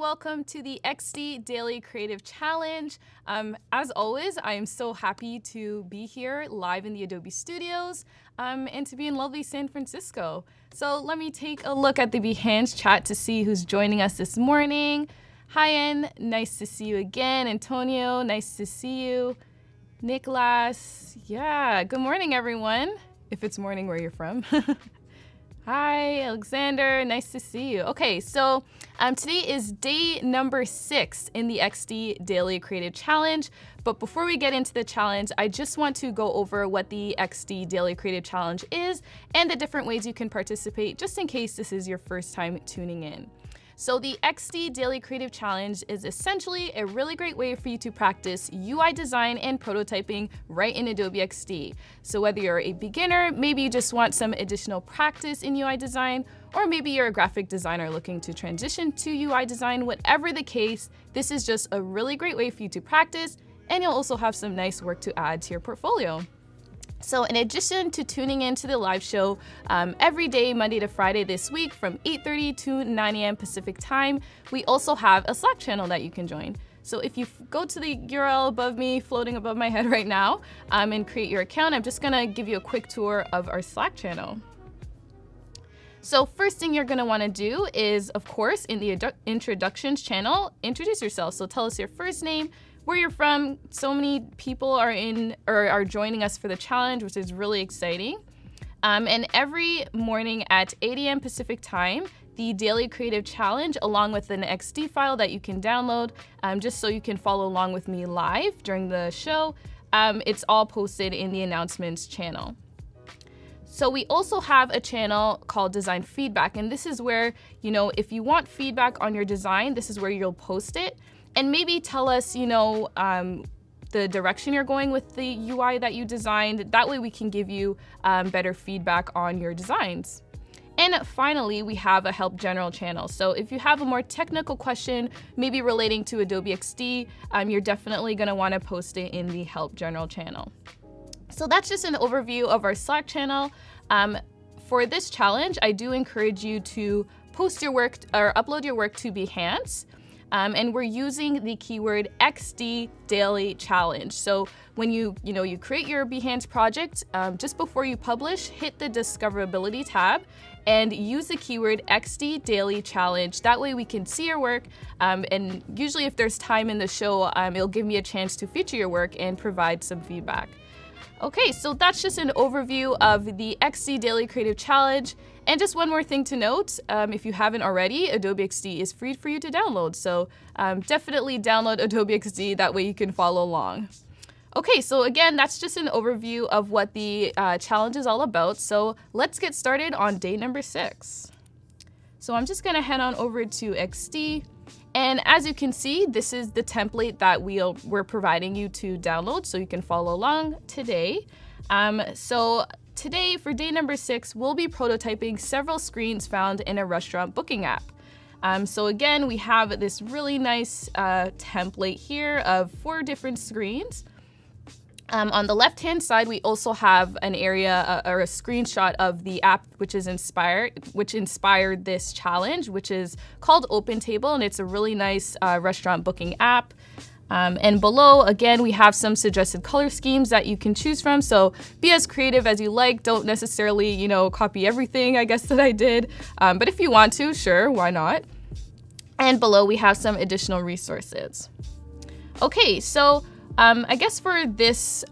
welcome to the XD Daily Creative Challenge. As always, I am so happy to be here live in the Adobe Studios and to be in lovely San Francisco. So let me take a look at the Behance chat to see who's joining us this morning. Hi, En, nice to see you again. Antonio, nice to see you. Nicholas, yeah, good morning, everyone, if it's morning where you're from. Hi, Alexander, nice to see you. Okay, so today is day number 6 in the XD Daily Creative Challenge. But before we get into the challenge, I just want to go over what the XD Daily Creative Challenge is and the different ways you can participate, just in case this is your first time tuning in. So the XD Daily Creative Challenge is essentially a really great way for you to practice UI design and prototyping right in Adobe XD. So whether you're a beginner, maybe you just want some additional practice in UI design, or maybe you're a graphic designer looking to transition to UI design, whatever the case, this is just a really great way for you to practice, and you'll also have some nice work to add to your portfolio. So in addition to tuning into the live show every day, Monday to Friday this week from 8:30 to 9 a.m. Pacific time, we also have a Slack channel that you can join. So if you go to the URL above me, floating above my head right now, and create your account, I'm just gonna give you a quick tour of our Slack channel. So first thing you're gonna wanna do is, of course, in the introductions channel, introduce yourself. So tell us your first name, where you're from. So many people are joining us for the challenge, which is really exciting. And every morning at 8 a.m. Pacific time, the Daily Creative Challenge, along with an XD file that you can download, just so you can follow along with me live during the show, it's all posted in the announcements channel. So we also have a channel called Design Feedback, and this is where, if you want feedback on your design, this is where you'll post it. And maybe tell us, the direction you're going with the UI that you designed. That way we can give you better feedback on your designs. And finally, we have a Help General channel. So if you have a more technical question, maybe relating to Adobe XD, you're definitely gonna wanna post it in the Help General channel. So that's just an overview of our Slack channel. For this challenge, I do encourage you to post your work or upload your work to Behance. And we're using the keyword XD Daily Challenge. So when you create your Behance project, just before you publish, hit the Discoverability tab and use the keyword XD Daily Challenge. That way we can see your work, and usually if there's time in the show, it'll give me a chance to feature your work and provide some feedback. Okay, so that's just an overview of the XD Daily Creative Challenge. And just one more thing to note, if you haven't already, Adobe XD is free for you to download. So definitely download Adobe XD, that way you can follow along. Okay, so again, that's just an overview of what the challenge is all about. So let's get started on day number 6. So I'm just gonna head on over to XD. And as you can see, this is the template that we're providing you to download so you can follow along today. So today, for day number 6, we'll be prototyping several screens found in a restaurant booking app. So again, we have this really nice template here of 4 different screens. On the left-hand side, we also have an area or a screenshot of the app which inspired this challenge, which is called OpenTable, and it's a really nice restaurant booking app. And below, again, we have some suggested color schemes that you can choose from. So be as creative as you like. Don't necessarily, copy everything, I guess, that I did. But if you want to, sure, why not? And below, we have some additional resources. Okay, so I guess for this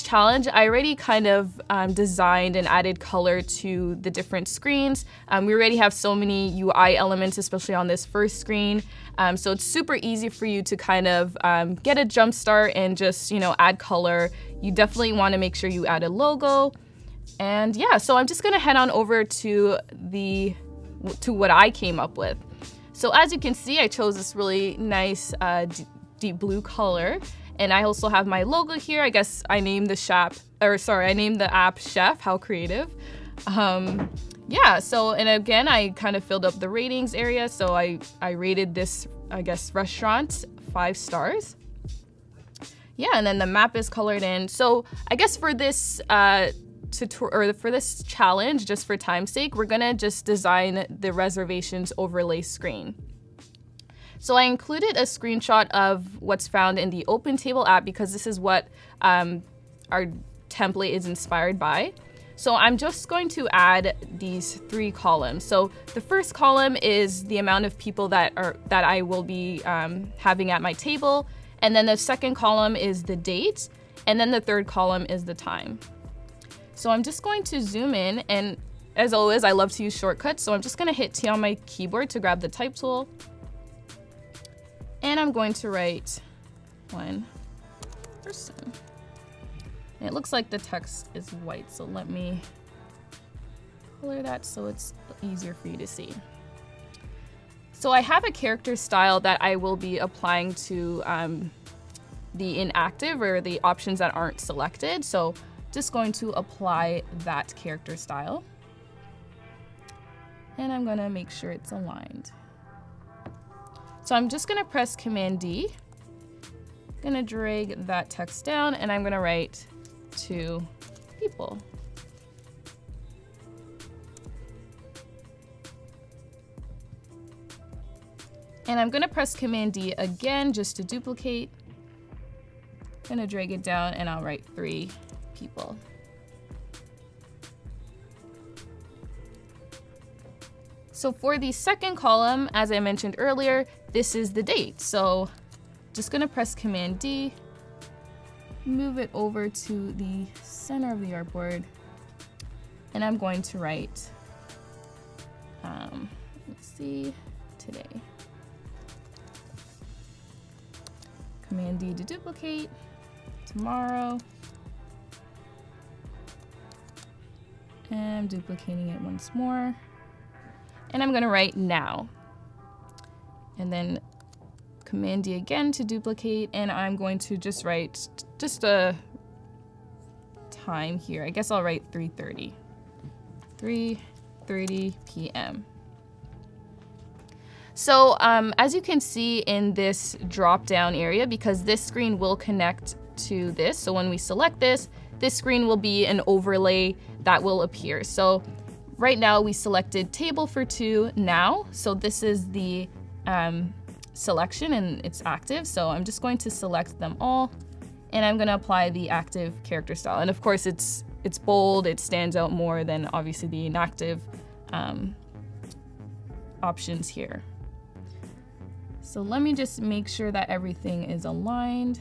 challenge, I already kind of designed and added color to the different screens. We already have so many UI elements, especially on this first screen. So it's super easy for you to kind of get a jump start and just, add color. You definitely want to make sure you add a logo. And yeah, so I'm just gonna head on over to what I came up with. So as you can see, I chose this really nice deep blue color. And I also have my logo here. I guess I named the app Chef. How creative. Yeah, so, and again, I kind of filled up the ratings area. So I rated this, I guess, restaurant 5 stars. Yeah, and then the map is colored in. So I guess for this for this challenge, just for time's sake, we're gonna just design the reservations overlay screen. So I included a screenshot of what's found in the Open Table app because this is what our template is inspired by. So I'm just going to add these 3 columns. So the first column is the amount of people that I will be having at my table. And then the second column is the date. And then the third column is the time. So I'm just going to zoom in, and as always, I love to use shortcuts. So I'm just gonna hit T on my keyboard to grab the type tool. And I'm going to write 1 person. And it looks like the text is white, so let me color that so it's easier for you to see. So I have a character style that I will be applying to the inactive or the options that aren't selected. So just going to apply that character style. And I'm gonna make sure it's aligned. So I'm just gonna press Command D, gonna drag that text down, and I'm gonna write 2 people. And I'm gonna press Command D again just to duplicate. Gonna drag it down and I'll write 3 people. So for the second column, as I mentioned earlier, this is the date. So just gonna press Command D, move it over to the center of the artboard, and I'm going to write, let's see, today. Command D to duplicate, tomorrow, and I'm duplicating it once more. And I'm gonna write now. And then Command D again to duplicate, and I'm going to just write just a time here. I guess I'll write 3:30. 3:30 p.m. So as you can see in this drop-down area, because this screen will connect to this, so when we select this, this screen will be an overlay that will appear. So right now we selected table for 2 now, so this is the selection and it's active. So I'm just going to select them all, and I'm gonna apply the active character style. And of course it's bold, it stands out more than obviously the inactive options here. So let me just make sure that everything is aligned.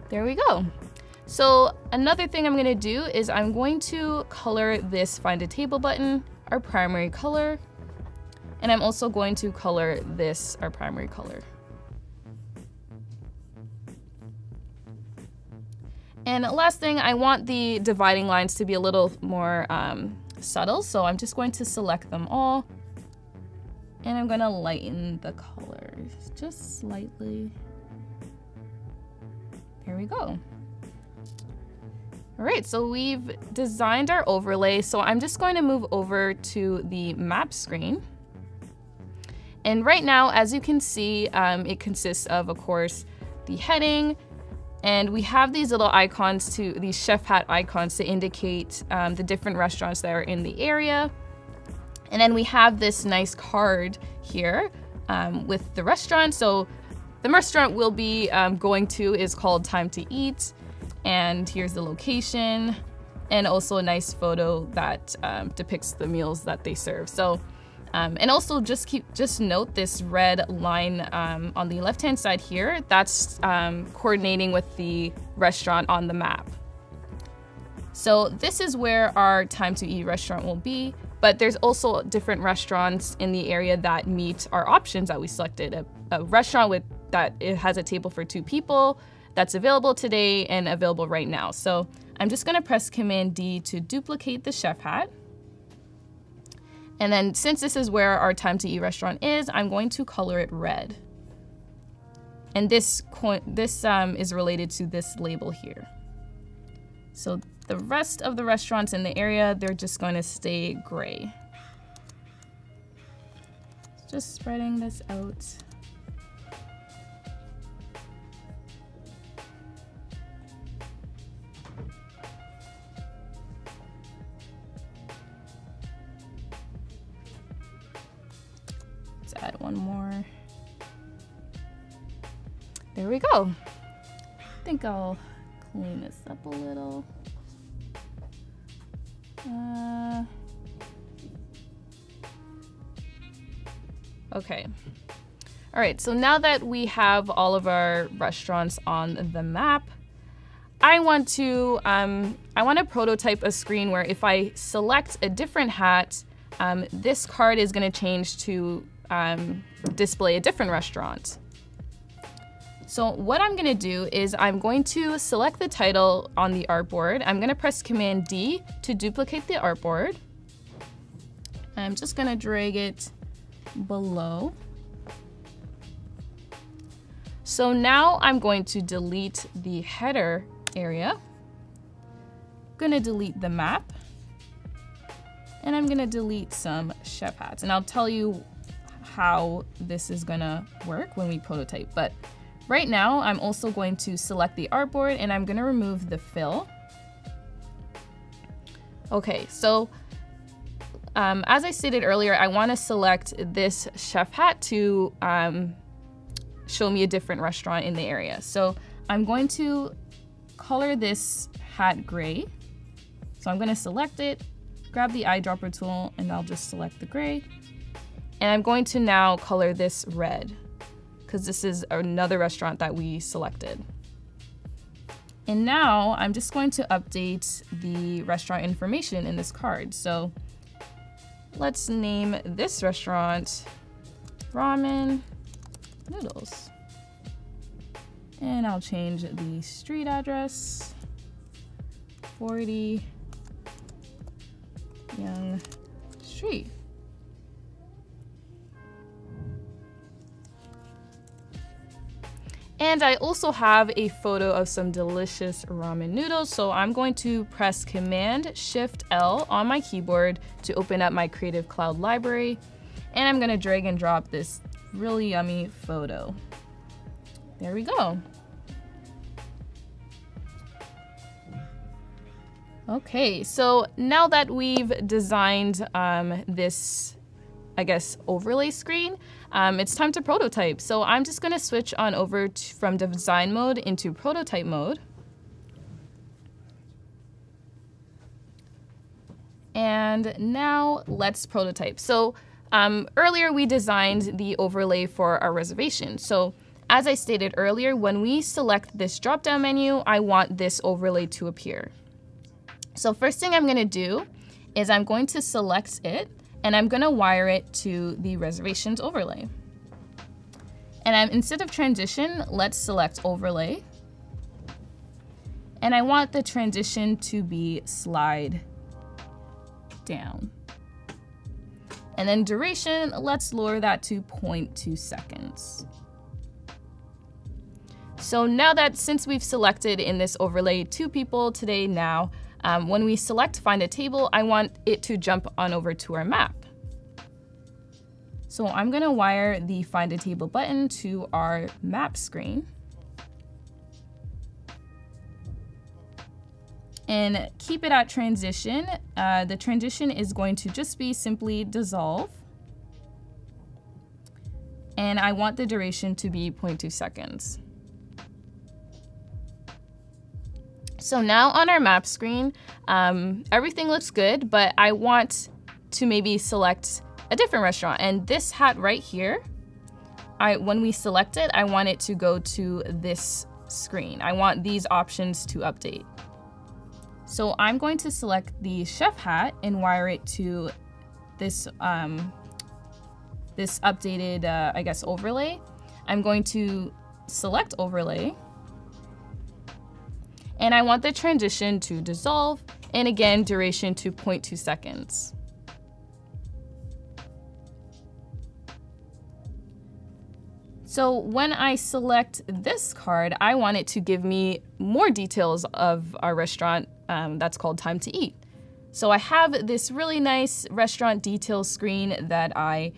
There we go. So another thing I'm gonna do is I'm going to color this Find a Table button our primary color, and I'm also going to color this our primary color. And last thing, I want the dividing lines to be a little more subtle, so I'm just going to select them all, and I'm gonna lighten the colors just slightly. There we go. All right, so we've designed our overlay. So I'm just going to move over to the map screen. And right now, as you can see, it consists of course, the heading, and we have these little icons these chef hat icons to indicate the different restaurants that are in the area. And then we have this nice card here with the restaurant. So the restaurant we'll be going to is called Time to Eat, and here's the location, and also a nice photo that depicts the meals that they serve. So, and also just note this red line on the left-hand side here. That's coordinating with the restaurant on the map. So this is where our Time to Eat restaurant will be, but there's also different restaurants in the area that meet our options that we selected. A restaurant that it has a table for 2 people that's available today and available right now. So I'm just gonna press Command D to duplicate the chef hat. And then since this is where our time to eat restaurant is, I'm going to color it red. And this is related to this label here. So the rest of the restaurants in the area, they're just going to stay gray. Just spreading this out. Let's add one more. There we go. I think I'll clean this up a little. Okay. All right, so now that we have all of our restaurants on the map, I want to prototype a screen where if I select a different hat, this card is going to change to display a different restaurant. So what I'm going to do is I'm going to select the title on the artboard. I'm going to press Command D to duplicate the artboard. I'm just going to drag it below. So now I'm going to delete the header area. I'm going to delete the map. And I'm going to delete some chef hats. And I'll tell you how this is going to work when we prototype. But right now, I'm also going to select the artboard and I'm going to remove the fill. Okay, so as I stated earlier, I want to select this chef hat to show me a different restaurant in the area. So I'm going to color this hat gray. So I'm going to select it, grab the eyedropper tool, and I'll just select the gray. And I'm going to now color this red, because this is another restaurant that we selected. And now I'm just going to update the restaurant information in this card. So let's name this restaurant Ramen Noodles. And I'll change the street address, 40 Young Street. And I also have a photo of some delicious ramen noodles. So I'm going to press Command-Shift-L on my keyboard to open up my Creative Cloud library. And I'm gonna drag and drop this really yummy photo. There we go. Okay, so now that we've designed this, I guess, overlay screen, it's time to prototype. So I'm just gonna switch on over from design mode into prototype mode. And now let's prototype. So earlier we designed the overlay for our reservation. So as I stated earlier, when we select this drop-down menu, I want this overlay to appear. So first thing I'm gonna do is I'm going to select it and I'm gonna wire it to the reservations overlay. And instead of transition, let's select overlay. And I want the transition to be slide down. And then duration, let's lower that to 0.2 seconds. So now that since we've selected in this overlay 2 people today now, when we select find a table, I want it to jump on over to our map. So I'm gonna wire the find a table button to our map screen. And keep it at transition. The transition is going to just be simply dissolve. And I want the duration to be 0.2 seconds. So now on our map screen, everything looks good, but I want to maybe select a different restaurant. And this hat right here, when we select it, I want it to go to this screen. I want these options to update. So I'm going to select the chef hat and wire it to this, this updated, I guess, overlay. I'm going to select overlay. And I want the transition to dissolve, and again, duration to 0.2 seconds. So when I select this card, I want it to give me more details of our restaurant that's called Time to Eat. So I have this really nice restaurant details screen that I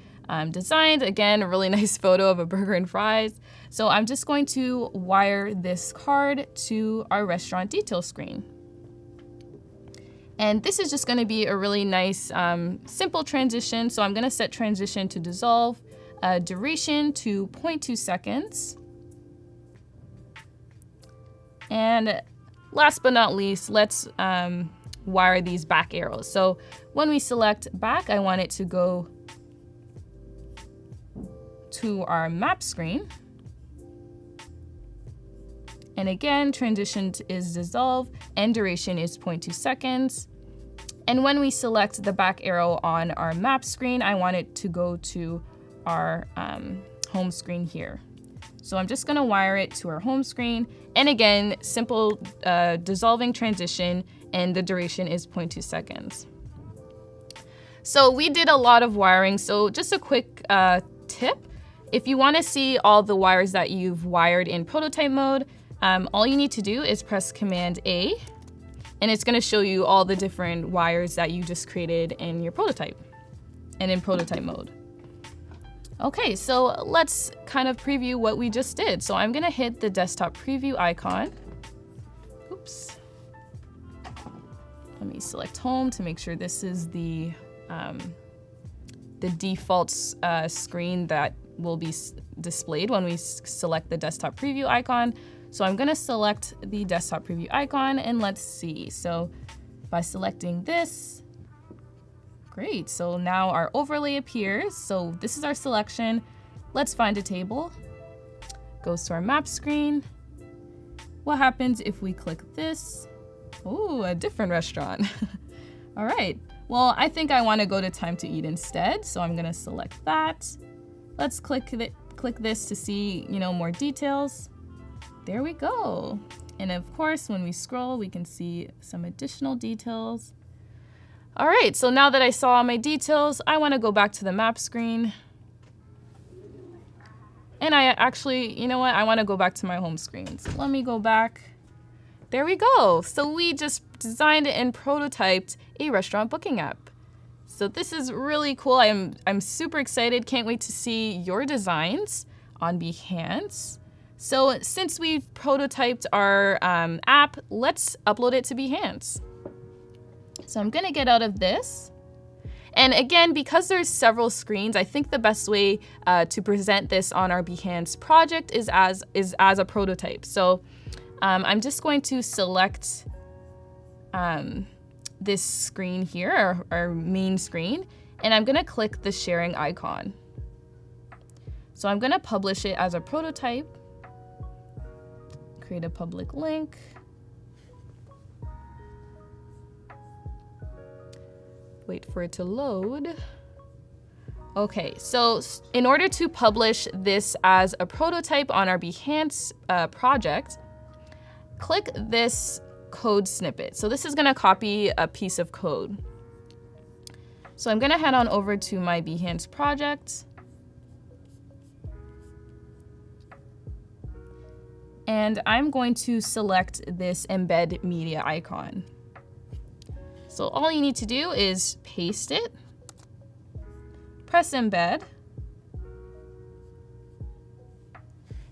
designed. Again, a really nice photo of a burger and fries. So I'm just going to wire this card to our restaurant details screen. And this is just going to be a really nice, simple transition. So I'm going to set transition to dissolve, duration to 0.2 seconds. And last but not least, let's wire these back arrows. So when we select back, I want it to go to our map screen. And again, transition is dissolve and duration is 0.2 seconds. And when we select the back arrow on our map screen, I want it to go to our home screen here. So I'm just gonna wire it to our home screen. And again, simple dissolving transition, and the duration is 0.2 seconds. So we did a lot of wiring. So just a quick tip. If you wanna see all the wires that you've wired in prototype mode, all you need to do is press Command A, and it's gonna show you all the different wires that you just created in your prototype and in prototype mode. Okay, so let's kind of preview what we just did. So I'm gonna hit the desktop preview icon. Oops. Let me select home to make sure this is the default screen that will be displayed when we select the desktop preview icon. So I'm gonna select the desktop preview icon and let's see. So by selecting this, great, so now our overlay appears. So this is our selection. Let's find a table. Goes to our map screen. What happens if we click this? Oh, a different restaurant. All right, well, I think I wanna go to Time to Eat instead. So I'm gonna select that. Let's click this to see, more details. There we go. And of course, when we scroll, we can see some additional details. All right, so now that I saw my details, I want to go back to the map screen. And I actually, I want to go back to my home screen. So let me go back. There we go. So we just designed and prototyped a restaurant booking app. So this is really cool. I'm super excited. Can't wait to see your designs on Behance. So since we've prototyped our app, let's upload it to Behance. So I'm gonna get out of this. And again, because there's several screens, I think the best way to present this on our Behance project is as a prototype. So I'm just going to select this screen here, our main screen, and I'm gonna click the sharing icon. So I'm gonna publish it as a prototype, create a public link. Wait for it to load. Okay, so in order to publish this as a prototype on our Behance project, click this code snippet. So this is gonna copy a piece of code. So I'm gonna head on over to my Behance project. And I'm going to select this embed media icon. So all you need to do is paste it, press embed,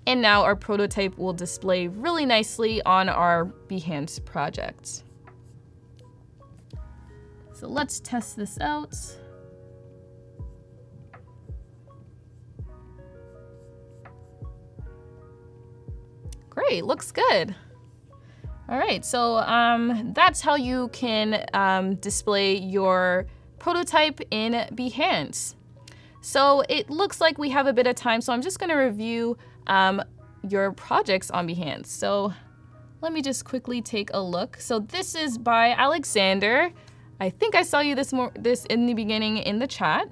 and now our prototype will display really nicely on our Behance project. So let's test this out. Great, looks good. All right, so that's how you can display your prototype in Behance. So it looks like we have a bit of time, so I'm just gonna review your projects on Behance. So let me just quickly take a look. So this is by Alexander. I think I saw you this in the beginning in the chat.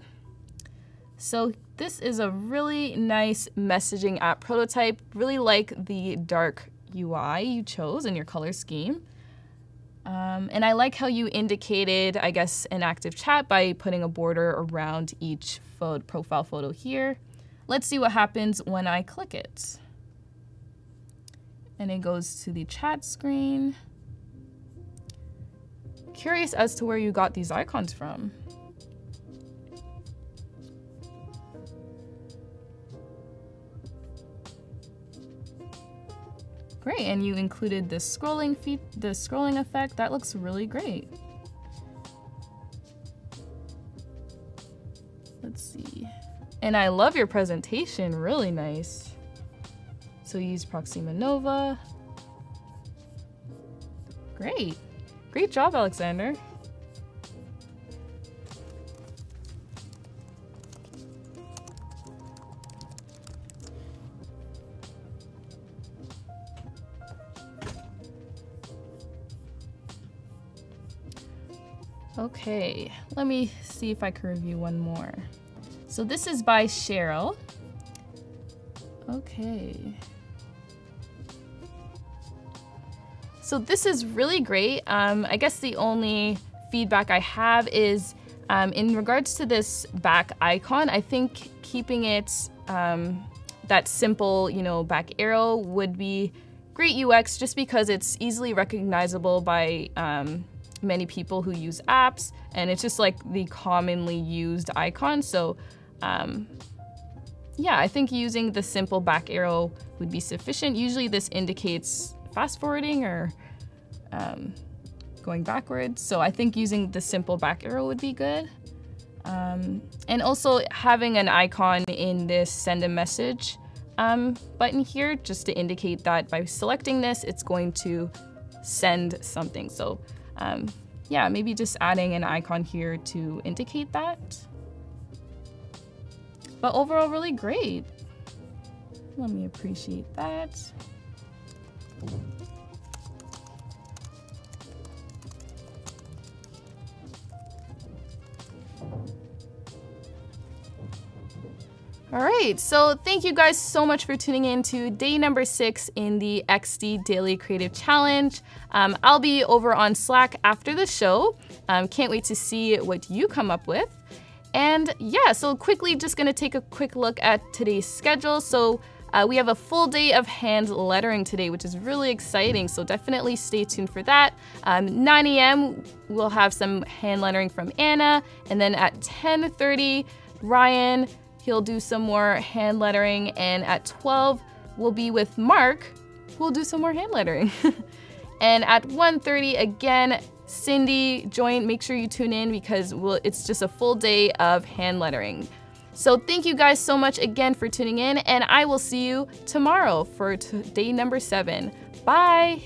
So this is a really nice messaging app prototype. Really like the dark UI you chose in your color scheme. And I like how you indicated, I guess, an active chat by putting a border around each profile photo here. let's see what happens when I click it. And it goes to the chat screen. Curious as to where you got these icons from. Great, and you included the scrolling effect. That looks really great. Let's see. And I love your presentation, really nice. So you use Proxima Nova. Great. Great job, Alexander. Okay, let me see if I can review one more. So this is by Cheryl. Okay. So this is really great. I guess the only feedback I have is in regards to this back icon, I think keeping it that simple, back arrow would be great UX just because it's easily recognizable by many people who use apps, and it's just like the commonly used icon. So yeah, I think using the simple back arrow would be sufficient. Usually this indicates fast forwarding or going backwards. So I think using the simple back arrow would be good. And also having an icon in this send a message button here, just to indicate that by selecting this, it's going to send something. So yeah, maybe just adding an icon here to indicate that. But overall, really great. Let me appreciate that. All right, so thank you guys so much for tuning in to day number 6 in the XD Daily Creative Challenge. I'll be over on Slack after the show. Can't wait to see what you come up with. And yeah, so quickly just gonna take a quick look at today's schedule. So we have a full day of hand lettering today, which is really exciting. So definitely stay tuned for that. 9 a.m. we'll have some hand lettering from Anna. And then at 10:30, Ryan, he'll do some more hand lettering. And at 12, we'll be with Mark, who'll do some more hand lettering. And at 1:30, again, Cindy, make sure you tune in because it's just a full day of hand lettering. So thank you guys so much again for tuning in, and I will see you tomorrow for day number 7. Bye.